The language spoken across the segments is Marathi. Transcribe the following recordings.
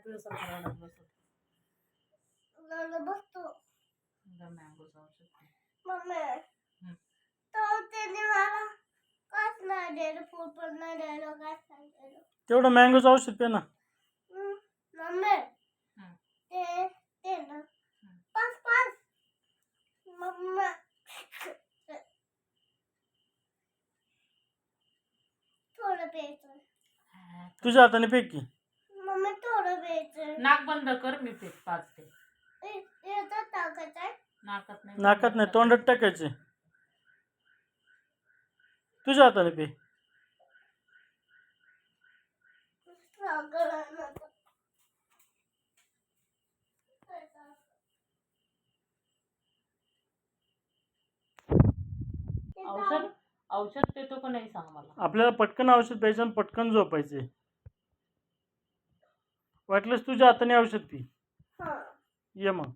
तुझ्यासारखं रडत बसत बसतो मँगोचं औषध घे. मम्मी हम्म. तो त्याने मला काच नाही दिलं फूल पण नाही दिलं काच नाही दिलं तेवढं मँगोचं औषध पे ना. मम्मी हम्म. ते ना पाच पाच मम्मा थोडं प्यायचं तुझ्या हाताने पे की. मम्मी थोडं प्यायचं नाक बंद कर मी पेट पाजते. याचा टाकायचं आहे नाकात नाही नाकात नाही तोंडात टाकायचे. तुझ्या हाताने पे. औषध औषध देतो का नाही सांग मला. आपल्याला पटकन औषध प्यायचं आणि पटकन झोपायचे. वाटलंच तुझ्या हाताने औषध पी. ये मग.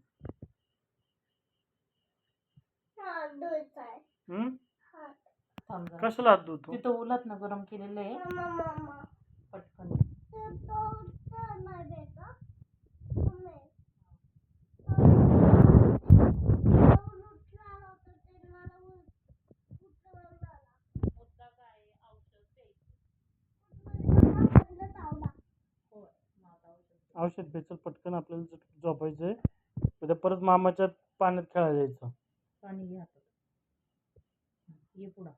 थांब जरा. कशाला हात धुतो. तिथं उलट ना गरम केलेलं आहे पटकन. औषध प्यायचं पटकन आपल्याला झोपायचंय. उद्या परत मामाच्या पाण्यात खेळायला जायचं. पाणी घे हातात. ये पुढं.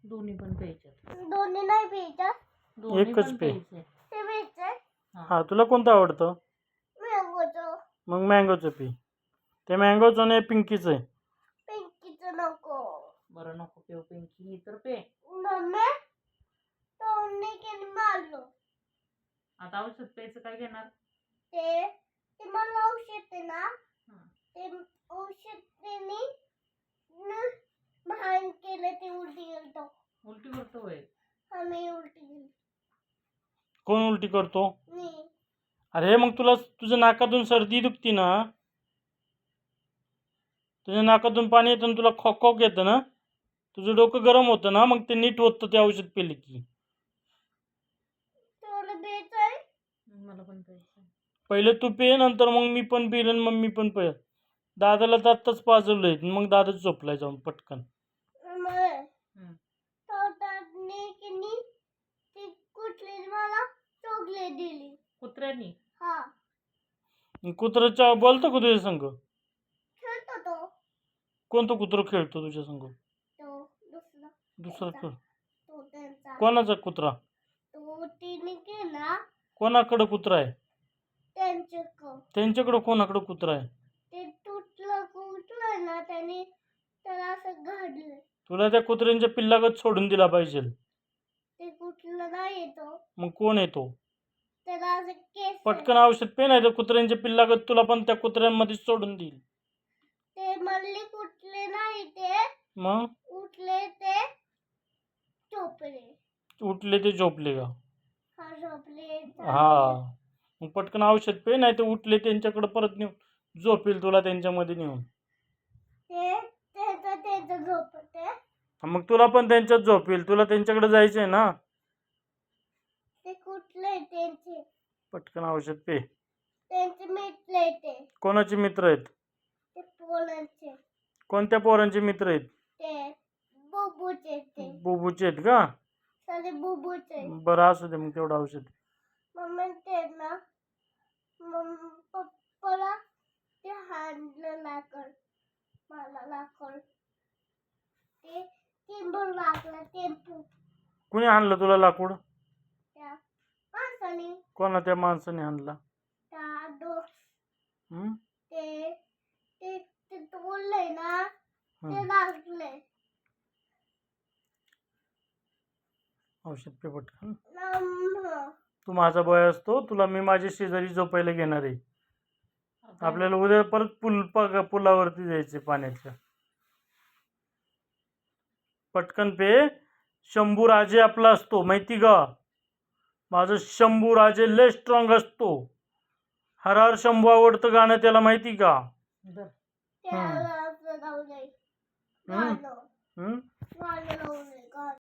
दोन्ही पण प्यायचे. दोन्ही नाही प्यायचं दोन्ही एकच पण पे. प्यायचे. ते प्यायचंय हा तुला कोणतं आवडतं. मँगोचं मग मँगोचं पी. ते मँगोचं नाही पिंकीचं आहे. पिंकीचं नको बरं नको पेऊ पिंकी ही तर पे. मम्मी तोंडी केली मारलो आता औषध प्यायचं काय घेणार. ते ते मला औषध आहे ना हं. ते औषध त्यांनी भान केलं ते उलटी गेलतो उलटी करतो होय. आम्ही उलटी गेली कोण उलटी करतो. मी अरे मग तुला तुझ्या नाकातून सर्दी दुखती ना. तुझ्या नाकातून पाणी येतं ना तुला खोक खोक येतं ना. तुझं डोकं गरम होतं ना मग ते नीट होतं ते औषध पिले की. थोडं बेचाय मला पण प्यायचं. पहिले तू पे नंतर मग मी पण पिल आणि मम्मी पण पे. दादाला तर आत्ताच पाजवलंय मग दादा झोपलाय जाऊन पटकन. थोडं की ती कुठली मला चॉकलेट दिली कुत्र्यानी. हा कुत्र्याच्या बोलतो का तुझ्या संग. खेळतो तो कोणतं कुत्रं खेळतो तुझ्या संग. तो दुसरा दुसरा तो त्यांचा कोणाचा कुत्रा. तो तिने केला कोणाकडं कुत्रा आहे. त्यांच्याकडं कोणाकडं कुत्रा आहे. ते तुटलं ना त्याने त्याला असं घडलं तुला त्या कुत्र्यांच्या पिल्लागत सोडून दिला पाहिजे. ते कुठलं नाही येतो मग कोण येतो. त्याला असं केस पटकन औषध पे नाही तर कुत्र्यांच्या पिल्लागत तुला पण त्या कुत्र्यांमध्ये सोडून देईल. ते मल्ली कुठले नाही ते मग उठले ते झोपले उठले ते झोपले का. हा झोपले हा मग पटकन औषध पे नाही तर उठले त्यांच्याकडे परत नेऊन झोपेल तुला त्यांच्यामध्ये नेऊन. ते त्याचं झोपते मग तुला पण त्यांच्यात झोपेल. तुला त्यांच्याकडे जायचंय ना. ते कुठले त्यांचे पटकन औषध पे. त्यांचे मिटले ते कोणाचे मित्र आहेत. ते पोलांचे कोणत्या पोरांचे मित्र आहेत. ते बुबूचे ते बुबूचे आहेत का. सारे बुबूचे बरं असू दे मग तेवढं औषध. मम्मी ते ना पप्पाला ते हाणलं लाकड मला लाकड ते टेम्पो लागला टेम्पो. कुणी आणलं तुला लाकूड. त्या माणसाने कोणा त्या माणसाने आणला. त्या दोस्त हम्म? ते ते ते तोडलंय ना ते लागले औषध पे पटकन. नम्म. तू माझा बॉय असतो तुला मी माझ्या शेजारी झोपायला घेणार आहे. आपल्याला उद्या परत पुलावरती जायचे पाण्याच्या. पटकन पे. शंभू राजे आपला असतो माहिती का. माझं शंभू राजे लय स्ट्रॉंग असतो. हर हर शंभू आवडतं गाणं त्याला माहिती का. त्याला असं लावलंय गाणं. गाणं लावलंय गाणं.